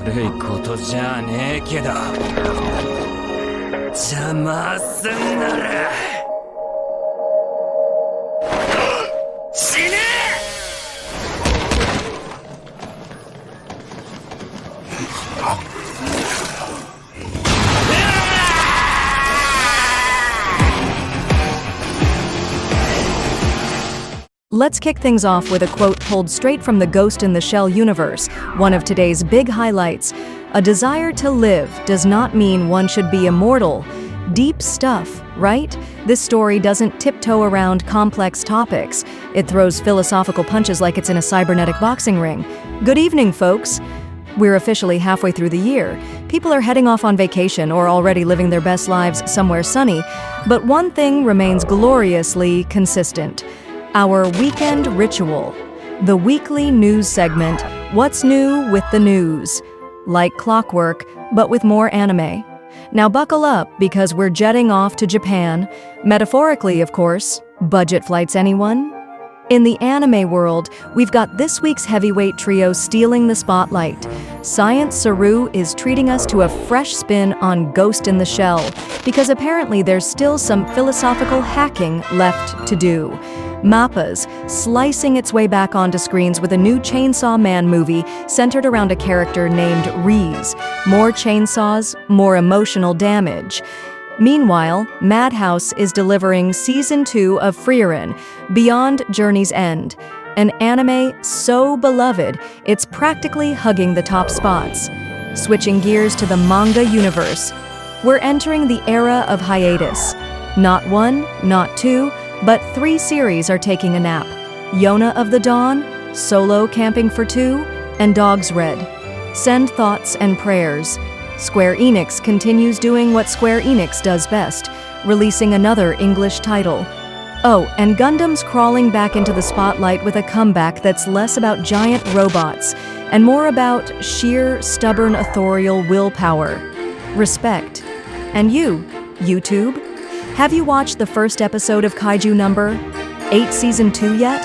悪いことじゃねえけど邪魔すんなら死ねえ。Let's kick things off with a quote pulled straight from the Ghost in the Shell universe, one of today's big highlights. A desire to live does not mean one should be immortal. Deep stuff, right? This story doesn't tiptoe around complex topics. It throws philosophical punches like it's in a cybernetic boxing ring. Good evening, folks. We're officially halfway through the year. People are heading off on vacation or already living their best lives somewhere sunny. But one thing remains gloriously consistent. Our weekend ritual. The weekly news segment, What's New with the News. Like clockwork, but with more anime. Now buckle up, because we're jetting off to Japan. Metaphorically, of course. Budget flights, anyone? In the anime world, we've got this week's heavyweight trio stealing the spotlight. Science Saru is treating us to a fresh spin on Ghost in the Shell, because apparently there's still some philosophical hacking left to do. Mappa's slicing its way back onto screens with a new Chainsaw Man movie centered around a character named Reze. More chainsaws, more emotional damage. Meanwhile, Madhouse is delivering Season 2 of Frieren, Beyond Journey's End, an anime so beloved it's practically hugging the top spots. Switching gears to the manga universe, we're entering the era of hiatus. Not one, not two, but 3 series are taking a nap. Yona of the Dawn, Solo Camping for Two, and Dog's Red. Send thoughts and prayers. Square Enix continues doing what Square Enix does best, releasing another English title. Oh, and Gundam's crawling back into the spotlight with a comeback that's less about giant robots and more about sheer, stubborn, authorial willpower. Respect. And you, YouTube? Have you watched the first episode of Kaiju Number 8 Season 2 yet?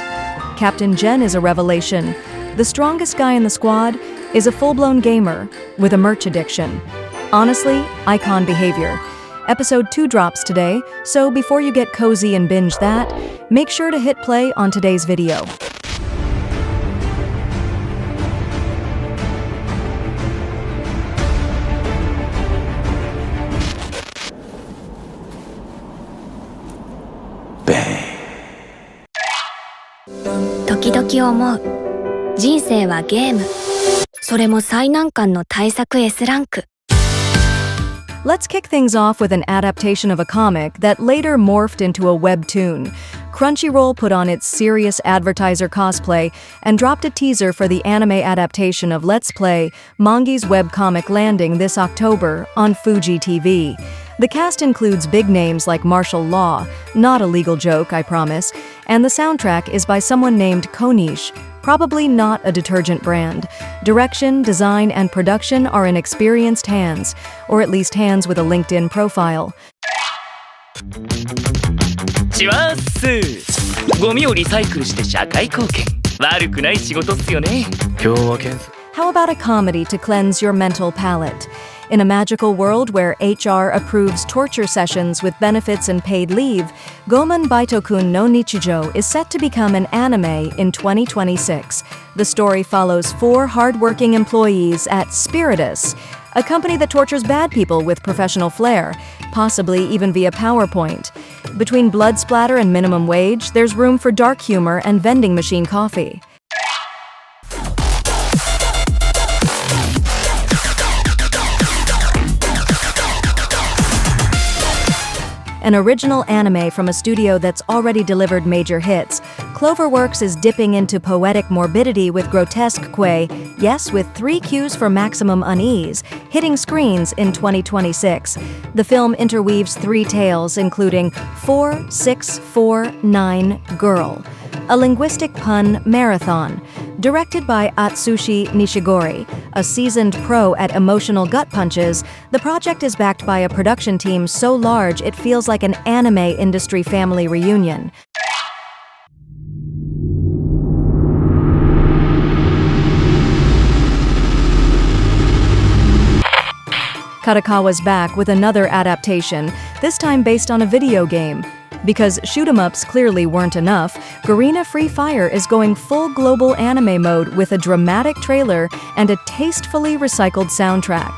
Captain Jen is a revelation. The strongest guy in the squad is a full-blown gamer with a merch addiction. Honestly, icon behavior. Episode 2 drops today, so before you get cozy and binge that, make sure to hit play on today's video. Bang. 時々思う。人生はゲーム。それも最難関の大作 S ランク。Let's kick things off with an adaptation of a comic that later morphed into a webtoon. Crunchyroll put on its serious advertiser cosplay and dropped a teaser for the anime adaptation of Let's Play, Manga's webcomic landing this October on Fuji TV. The cast includes big names like martial law, not a legal joke, I promise, and the soundtrack is by someone named Konish, probably not a detergent brand. Direction, design, and production are in experienced hands, or at least hands with a LinkedIn profile. チワッスゴミをリサイクルして社会貢献悪くない仕事っすよね今日は検査 How about a comedy to cleanse your mental palate? In a magical world where HR approves torture sessions with benefits and paid leave, Gomen Baitokun no Nichijo is set to become an anime in 2026. The story follows 4 hardworking employees at Spiritus, a company that tortures bad people with professional flair, possibly even via PowerPoint. Between blood splatter and minimum wage, there's room for dark humor and vending machine coffee. An original anime from a studio that's already delivered major hits, Cloverworks is dipping into poetic morbidity with grotesque quay, yes, with 3 cues for maximum unease, hitting screens in 2026. The film interweaves 3 tales, including 4649 Girl, a linguistic pun marathon. Directed by Atsushi Nishigori, a seasoned pro at emotional gut punches, the project is backed by a production team so large it feels like an anime industry family reunion. Kadokawa's back with another adaptation, this time based on a video game. Because shoot-em-ups clearly weren't enough, Garena Free Fire is going full global anime mode with a dramatic trailer and a tastefully recycled soundtrack.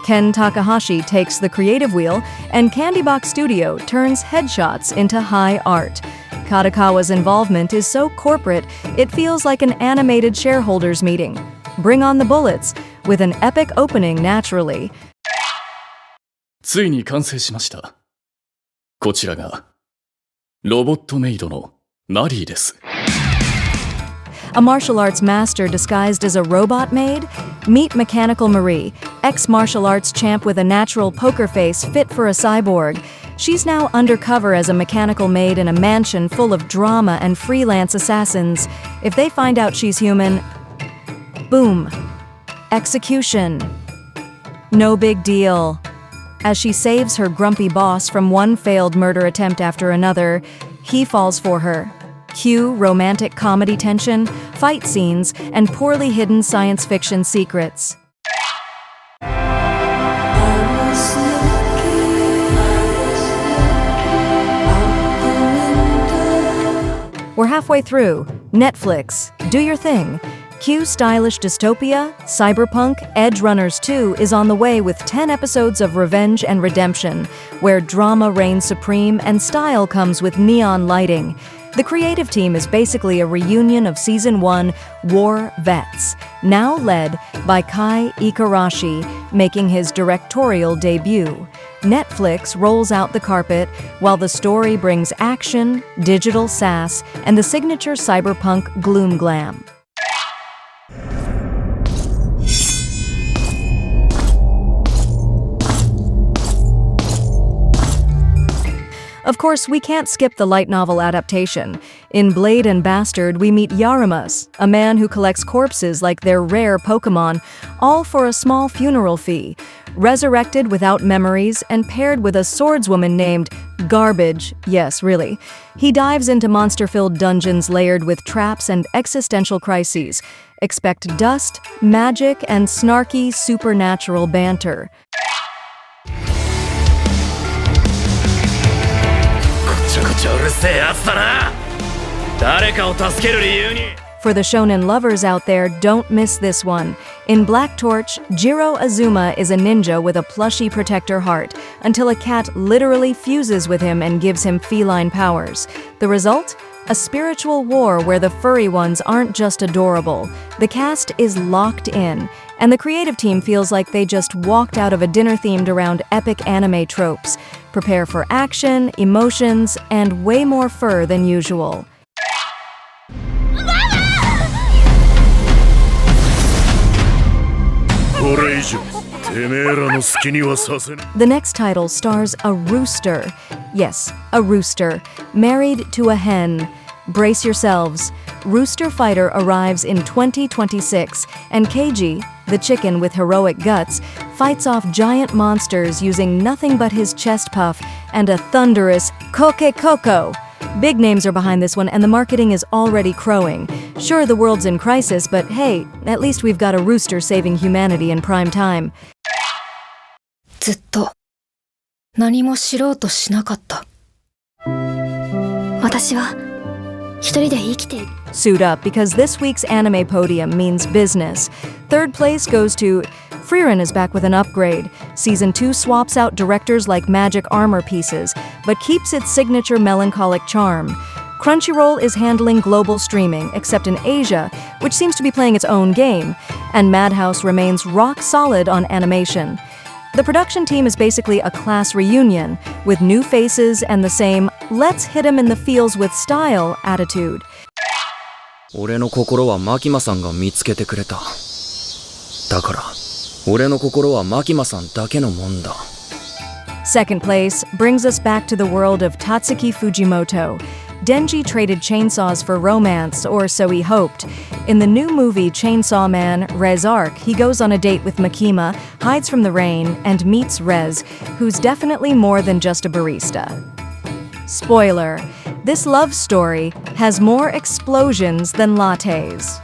Ken Takahashi takes the creative wheel, and Candybox Studio turns headshots into high art. Kadokawa's involvement is so corporate, it feels like an animated shareholders meeting. Bring on the bullets, with an epic opening naturally. ついに完成しました。こちらがロボットメイドのマリーです。A martial arts master disguised as a robot maid? Meet Mechanical Marie, ex-martial arts champ with a natural poker face fit for a cyborg. She's now undercover as a mechanical maid in a mansion full of drama and freelance assassins. If they find out she's human, boom. Execution. No big deal. As she saves her grumpy boss from one failed murder attempt after another, he falls for her. Cue romantic comedy tension, fight scenes, and poorly hidden science fiction secrets. We're halfway through. Netflix, do your thing. Cue stylish dystopia, Cyberpunk, Edge Runners 2 is on the way with 10 episodes of revenge and redemption, where drama reigns supreme and style comes with neon lighting. The creative team is basically a reunion of Season 1 War Vets, now led by Kai Ikarashi, making his directorial debut. Netflix rolls out the carpet, while the story brings action, digital sass, and the signature cyberpunk gloom glam. Of course, we can't skip the light novel adaptation. In Blade and Bastard, we meet Yaramas, a man who collects corpses like they're rare Pokemon, all for a small funeral fee. Resurrected without memories and paired with a swordswoman named Garbage, yes, really, he dives into monster-filled dungeons layered with traps and existential crises. Expect dust, magic, and snarky supernatural banter. For the shonen lovers out there, don't miss this one. In Black Torch, Jiro Azuma is a ninja with a plushy protector heart, until a cat literally fuses with him and gives him feline powers. The result? A spiritual war where the furry ones aren't just adorable. The cast is locked in, and the creative team feels like they just walked out of a dinner themed around epic anime tropes. Prepare for action, emotions, and way more fur than usual. The next title stars a rooster. Yes, a rooster, married to a hen. Brace yourselves. Rooster Fighter arrives in 2026, and Keiji, the chicken with heroic guts, fights off giant monsters using nothing but his chest puff and a thunderous Koke Koko. Big names are behind this one, and the marketing is already crowing. Sure, the world's in crisis, but hey, at least we've got a rooster saving humanity in prime time. ずっと何も知ろうとしなかった。私は一人で生きている。 Suit up, because this week's anime podium means business. Third place goes to Frieren is back with an upgrade. Season 2 swaps out directors like magic armor pieces, but keeps its signature melancholic charm. Crunchyroll is handling global streaming, except in Asia, which seems to be playing its own game, and Madhouse remains rock solid on animation. The production team is basically a class reunion, with new faces and the same let's hit 'em in the feels with style attitude. 俺の心はマキマさんが見つけてくれた。だから、俺の心はマキマさんだけのもんだ。 Second place brings us back to the world of Tatsuki Fujimoto. Denji traded chainsaws for romance, or so he hoped. In the new movie Chainsaw Man, Reze Arc, he goes on a date with Makima, hides from the rain, and meets Rez, who's definitely more than just a barista. Spoiler, this love story has more explosions than lattes.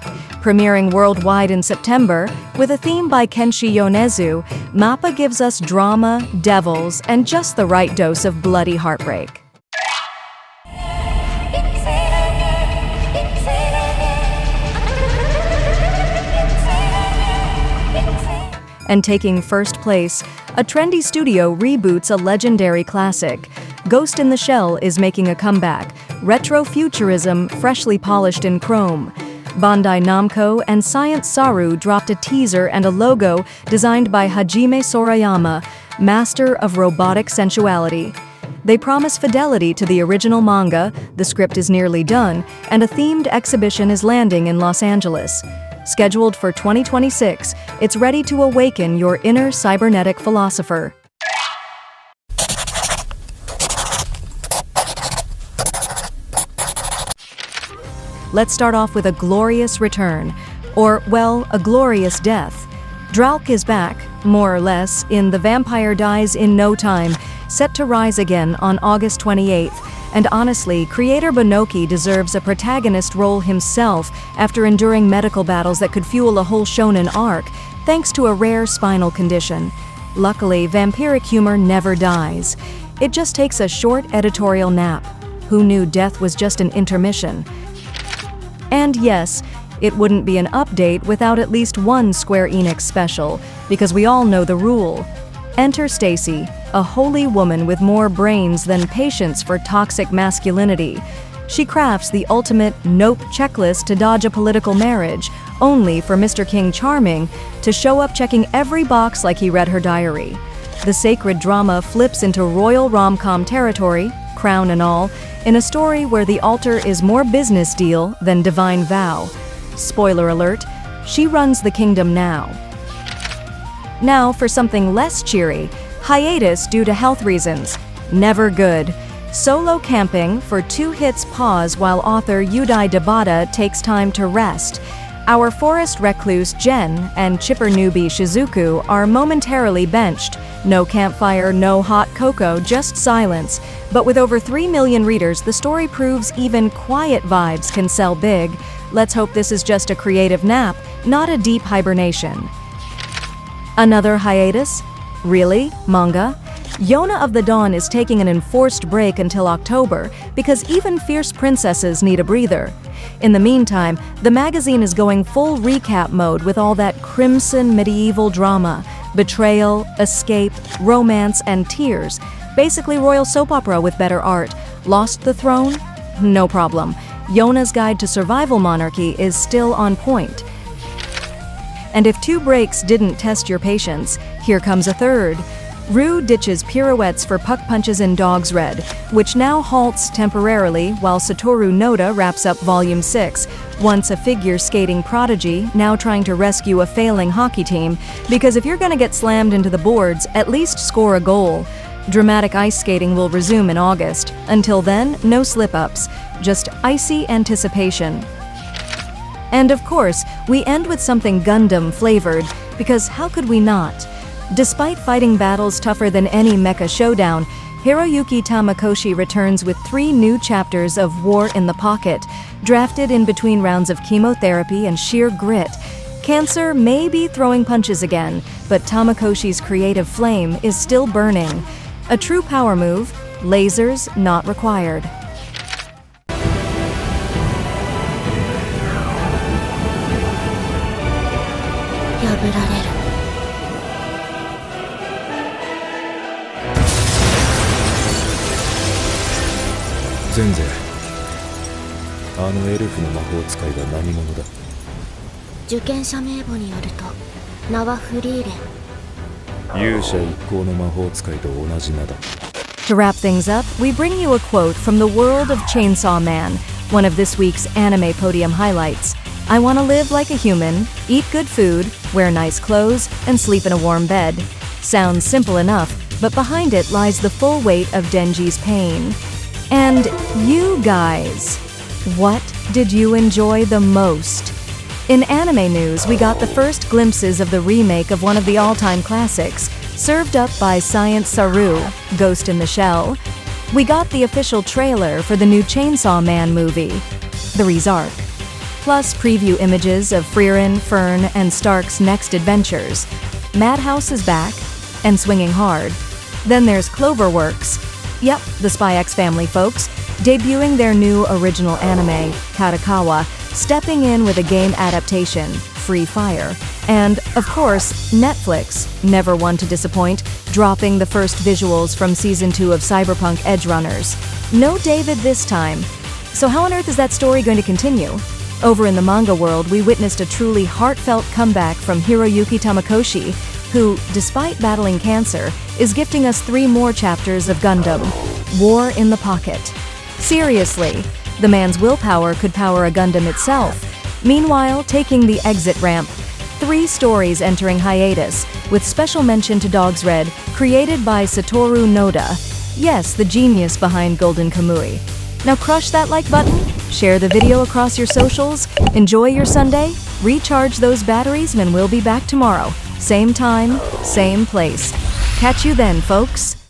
Premiering worldwide in September, with a theme by Kenshi Yonezu, MAPPA gives us drama, devils, and just the right dose of bloody heartbreak. And taking first place, a trendy studio reboots a legendary classic. Ghost in the Shell is making a comeback, retro-futurism freshly polished in chrome. Bandai Namco and Science Saru dropped a teaser and a logo designed by Hajime Sorayama, master of robotic sensuality. They promise fidelity to the original manga, the script is nearly done, and a themed exhibition is landing in Los Angeles. Scheduled for 2026, it's ready to awaken your inner cybernetic philosopher. Let's start off with a glorious return, or, well, a glorious death. Drauk is back, more or less, in The Vampire Dies in No Time, set to rise again on August 28th. And honestly, creator Bonoki deserves a protagonist role himself after enduring medical battles that could fuel a whole shonen arc, thanks to a rare spinal condition. Luckily, vampiric humor never dies. It just takes a short editorial nap. Who knew death was just an intermission? And yes, it wouldn't be an update without at least one Square Enix special, because we all know the rule. Enter Stacy, a holy woman with more brains than patience for toxic masculinity. She crafts the ultimate nope checklist to dodge a political marriage, only for Mr. King Charming to show up checking every box like he read her diary. The sacred drama flips into royal rom-com territory, crown and all, in a story where the altar is more business deal than divine vow. Spoiler alert, she runs the kingdom now. Now for something less cheery, hiatus due to health reasons. Never good. Solo camping for 2 hits pause while author Yudai Debata takes time to rest. Our forest recluse Jen and chipper newbie Shizuku are momentarily benched. No campfire, no hot cocoa, just silence. But with over 3 million readers, the story proves even quiet vibes can sell big. Let's hope this is just a creative nap, not a deep hibernation. Another hiatus? Really? Manga? Yona of the Dawn is taking an enforced break until October because even fierce princesses need a breather. In the meantime, the magazine is going full recap mode with all that crimson medieval drama, betrayal, escape, romance, and tears. Basically royal soap opera with better art. Lost the throne? No problem. Yona's Guide to Survival Monarchy is still on point. And if 2 breaks didn't test your patience, here comes a third. Rue ditches pirouettes for puck punches in Dog's Red, which now halts temporarily while Satoru Noda wraps up Volume 6, once a figure skating prodigy, now trying to rescue a failing hockey team, because if you're gonna get slammed into the boards, at least score a goal. Dramatic ice skating will resume in August. Until then, no slip-ups, just icy anticipation. And of course, we end with something Gundam-flavored, because how could we not? Despite fighting battles tougher than any mecha showdown, Hiroyuki Tamakoshi returns with 3 new chapters of War in the Pocket, drafted in between rounds of chemotherapy and sheer grit. Cancer may be throwing punches again, but Tamakoshi's creative flame is still burning. A true power move, lasers not required. Zenze, あのエルフの魔法使いが何者だ？受験者名簿によると名はフリーレン。勇者一行の魔法使いと同じ名だ。 To wrap things up, we bring you a quote from the world of Chainsaw Man, one of this week's anime podium highlights. I want to live like a human, eat good food, wear nice clothes, and sleep in a warm bed. Sounds simple enough, but behind it lies the full weight of Denji's pain. And you guys, what did you enjoy the most? In anime news, we got the first glimpses of the remake of one of the all-time classics, served up by Science Saru, Ghost in the Shell. We got the official trailer for the new Chainsaw Man movie, the Reze Arc. plus preview images of Frieren, Fern, and Stark's next adventures. Madhouse is back, and swinging hard. Then there's Cloverworks. Yep, the Spy X Family folks, debuting their new original anime, Katakawa, stepping in with a game adaptation, Free Fire. And, of course, Netflix, never one to disappoint, dropping the first visuals from Season 2 of Cyberpunk Edgerunners. No David this time. So how on earth is that story going to continue? Over in the manga world, we witnessed a truly heartfelt comeback from Hiroyuki Tamakoshi, who, despite battling cancer, is gifting us 3 more chapters of Gundam, War in the Pocket. Seriously, the man's willpower could power a Gundam itself. Meanwhile, taking the exit ramp, 3 stories entering hiatus, with special mention to Dog's Red, created by Satoru Noda. Yes, the genius behind Golden Kamui. Now crush that like button, share the video across your socials, enjoy your Sunday, recharge those batteries, and we'll be back tomorrow. Same time, same place. Catch you then, folks.